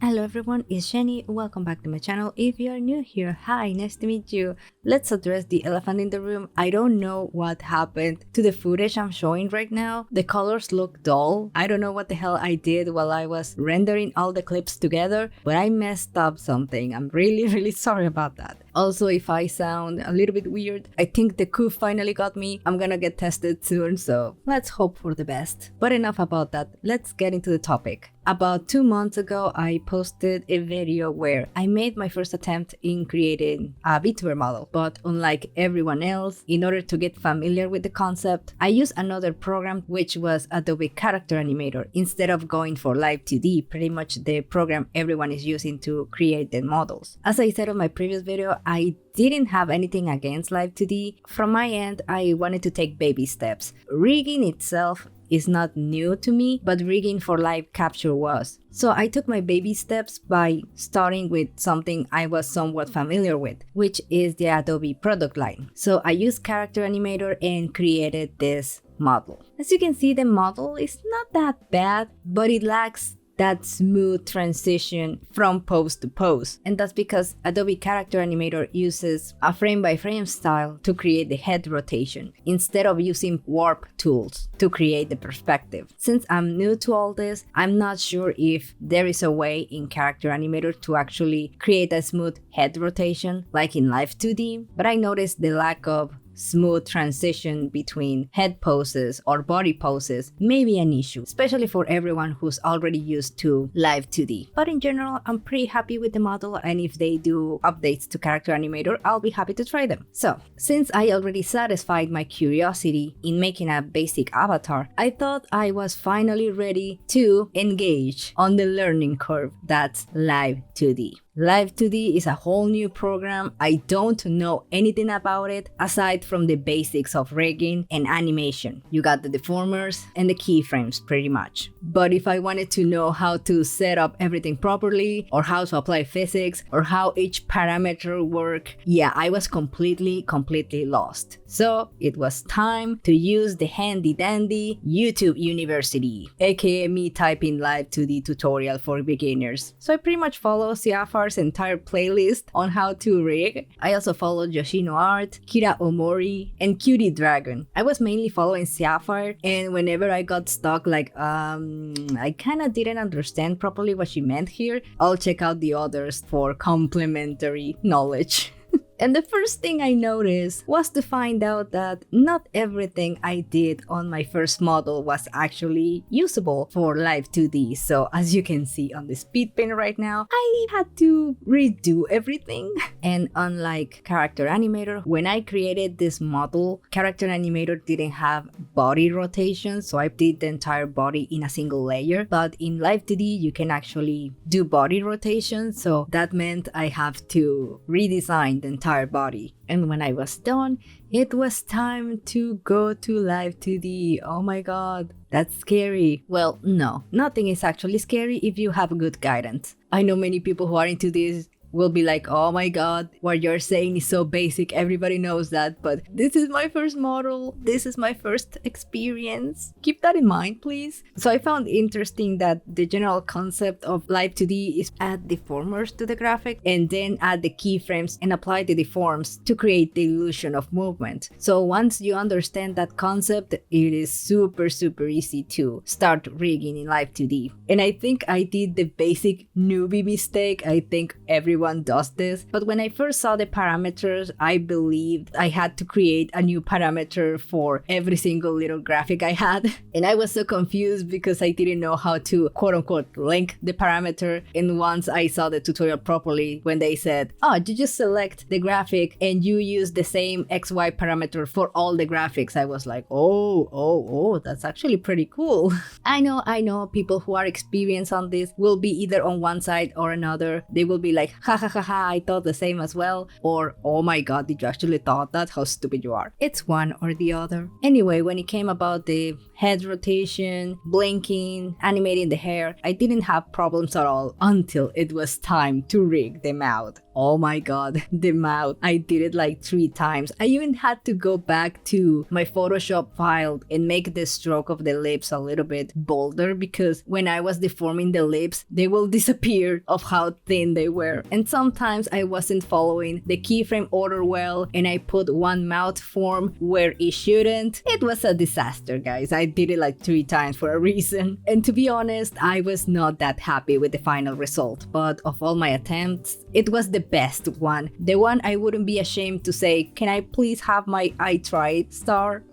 Hello everyone, it's Jenny. Welcome back to my channel. If you are new here, hi, nice to meet you. Let's address the elephant in the room. I don't know what happened to the footage I'm showing right now. The colors look dull. I don't know what the hell I did while I was rendering all the clips together, but I messed up something. I'm really sorry about that. Also, if I sound a little bit weird, I think the coup finally got me. I'm gonna get tested soon, so let's hope for the best. But enough about that, let's get into the topic. About 2 months ago, I posted a video where I made my first attempt in creating a Vtuber model. But unlike everyone else, in order to get familiar with the concept, I used another program, which was Adobe Character Animator, instead of going for Live2D, pretty much the program everyone is using to create their models. As I said on my previous video, I didn't have anything against Live2D. From my end, I wanted to take baby steps. Rigging itself is not new to me, but rigging for live capture was. So I took my baby steps by starting with something I was somewhat familiar with, which is the Adobe product line. So I used Character Animator and created this model. As you can see, the model is not that bad, but it lacks that smooth transition from pose to pose. And that's because Adobe Character Animator uses a frame-by-frame style to create the head rotation, instead of using warp tools to create the perspective. Since I'm new to all this, I'm not sure if there is a way in Character Animator to actually create a smooth head rotation like in Live2D, but I noticed the lack of smooth transition between head poses or body poses may be an issue, especially for everyone who's already used to Live2D. But in general, I'm pretty happy with the model, and if they do updates to Character Animator, I'll be happy to try them. So, since I already satisfied my curiosity in making a basic avatar, I thought I was finally ready to engage on the learning curve that's Live2D. Live2D is a whole new program. I don't know anything about it aside from the basics of rigging and animation. You got the deformers and the keyframes pretty much. But if I wanted to know how to set up everything properly, or how to apply physics, or how each parameter work, yeah, I was completely lost. So it was time to use the handy dandy YouTube University, aka me typing Live2D tutorial for beginners. So I pretty much follow Siafar's entire playlist on how to rig. I also followed Yoshino Art, Kira Omori, and Cutie Dragon. I was mainly following Siafar, and whenever I got stuck like, I kinda didn't understand properly what she meant here, I'll check out the others for complementary knowledge. And the first thing I noticed was to find out that not everything I did on my first model was actually usable for Live2D. So as you can see on the speedpaint right now, I had to redo everything. And unlike Character Animator, when I created this model, Character Animator didn't have body rotation, so I did the entire body in a single layer. But in Live2D, you can actually do body rotation, so that meant I have to redesign the entire body. And when I was done, it was time to go to Live2D. Oh my god, that's scary. Well, no, nothing is actually scary if you have good guidance. I know many people who are into this will be like, oh my god, what you're saying is so basic, everybody knows that, but this is my first model, this is my first experience. Keep that in mind, please. So I found interesting that the general concept of Live2D is add deformers to the graphic and then add the keyframes and apply the deforms to create the illusion of movement. So once you understand that concept, it is super easy to start rigging in Live2D. And I think I did the basic newbie mistake. I think everyone does this, but when I first saw the parameters, I believed I had to create a new parameter for every single little graphic I had. And I was so confused because I didn't know how to quote-unquote link the parameter. And once I saw the tutorial properly, when they said, oh, you just select the graphic and you use the same XY parameter for all the graphics, I was like, oh, that's actually pretty cool. I know people who are experienced on this will be either on one side or another. They will be like, ha, I thought the same as well, or oh my god, did you actually thought that? How stupid you are. It's one or the other. Anyway, when it came about the head rotation, blinking, animating the hair. I didn't have problems at all until it was time to rig the mouth. Oh my god, the mouth. I did it like 3 times. I even had to go back to my Photoshop file and make the stroke of the lips a little bit bolder, because when I was deforming the lips, they will disappear of how thin they were. And sometimes I wasn't following the keyframe order well, and I put one mouth form where it shouldn't. It was a disaster, guys. I did it like 3 times for a reason. And to be honest, I was not that happy with the final result, but of all my attempts, it was the best one. The one I wouldn't be ashamed to say, "Can I please have my I tried star?"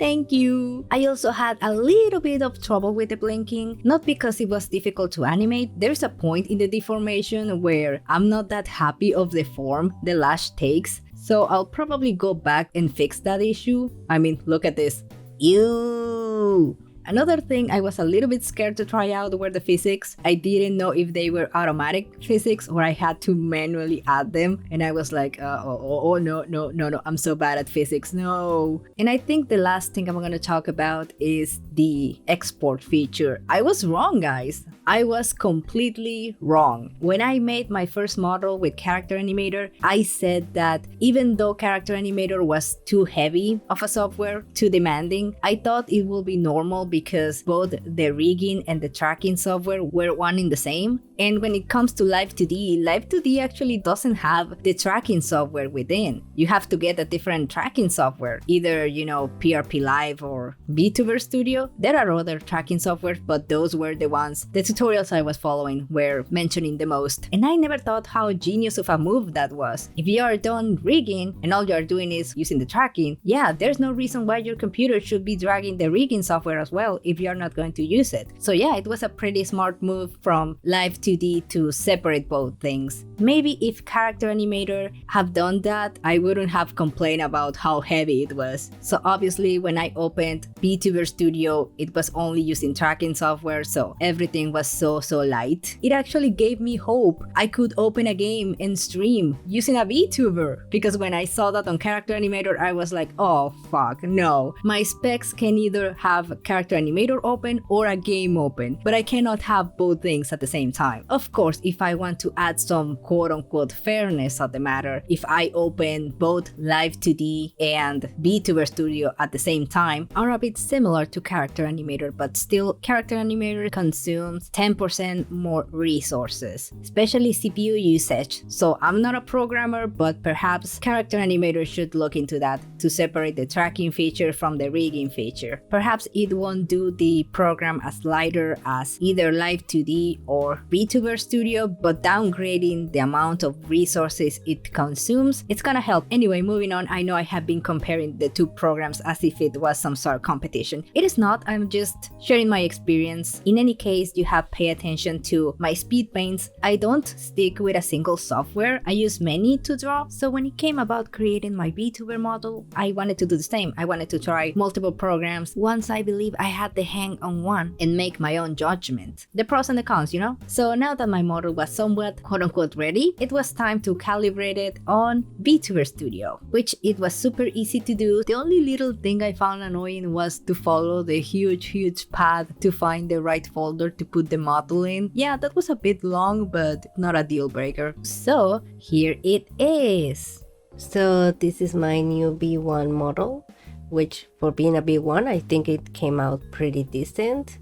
Thank you! I also had a little bit of trouble with the blinking, not because it was difficult to animate. There's a point in the deformation where I'm not that happy of the form the lash takes, so I'll probably go back and fix that issue. I mean, look at this. Ew! Another thing I was a little bit scared to try out were the physics. I didn't know if they were automatic physics or I had to manually add them, and I was like, no, I'm so bad at physics, no. And I think the last thing I'm gonna talk about is the export feature. I was wrong, guys. I was completely wrong. When I made my first model with Character Animator, I said that even though Character Animator was too heavy of a software, too demanding, I thought it would be normal because both the rigging and the tracking software were one in the same. And when it comes to Live2D, Live2D actually doesn't have the tracking software within. You have to get a different tracking software, either, PRP Live or Vtuber Studio. There are other tracking softwares, but those were the ones the tutorials I was following were mentioning the most. And I never thought how genius of a move that was. If you are done rigging and all you are doing is using the tracking, yeah, there's no reason why your computer should be dragging the rigging software as well if you're not going to use it. So yeah, it was a pretty smart move from Live2D to separate both things. Maybe if Character Animator have done that, I wouldn't have complained about how heavy it was. So obviously when I opened Vtuber Studio, it was only using tracking software, so everything was so light. It actually gave me hope. I could open a game and stream using a VTuber, because when I saw that on Character Animator, I was like, oh fuck, no. My specs can either have Character Animator open or a game open, but I cannot have both things at the same time. Of course, if I want to add some quote-unquote fairness at the matter, if I open both Live2D and VTuber Studio at the same time, are a bit similar to Character Animator, but still Character Animator consumes 10% more resources, especially CPU usage. So I'm not a programmer, but perhaps Character Animator should look into that to separate the tracking feature from the rigging feature. Perhaps it won't do the program as lighter as either Live2D or Vtuber Studio, but downgrading the amount of resources it consumes, it's gonna help. Anyway, moving on, I know I have been comparing the two programs as if it was some sort of competition. It is not, I'm just sharing my experience. In any case, you have pay attention to my speed paints. I don't stick with a single software, I use many to draw, so when it came about creating my VTuber model, I wanted to do the same. I wanted to try multiple programs once I believe I had the hang on one and make my own judgment. The pros and the cons, So now that my model was somewhat quote-unquote ready, it was time to calibrate it on Vtuber Studio, which it was super easy to do. The only little thing I found annoying was to follow the huge path to find the right folder to put the model in. Yeah, that was a bit long, but not a deal breaker. So here it is. So this is my new B1 model, which for being a B1, I think it came out pretty decent.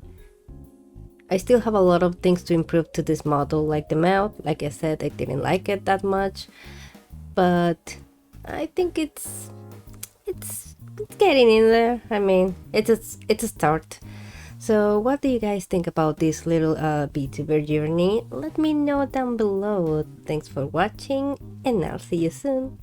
I still have a lot of things to improve to this model, like the mouth. Like I said, I didn't like it that much, but I think it's getting in there. I mean, it's a start. So what do you guys think about this little VTuber journey? Let me know down below. Thanks for watching, and I'll see you soon.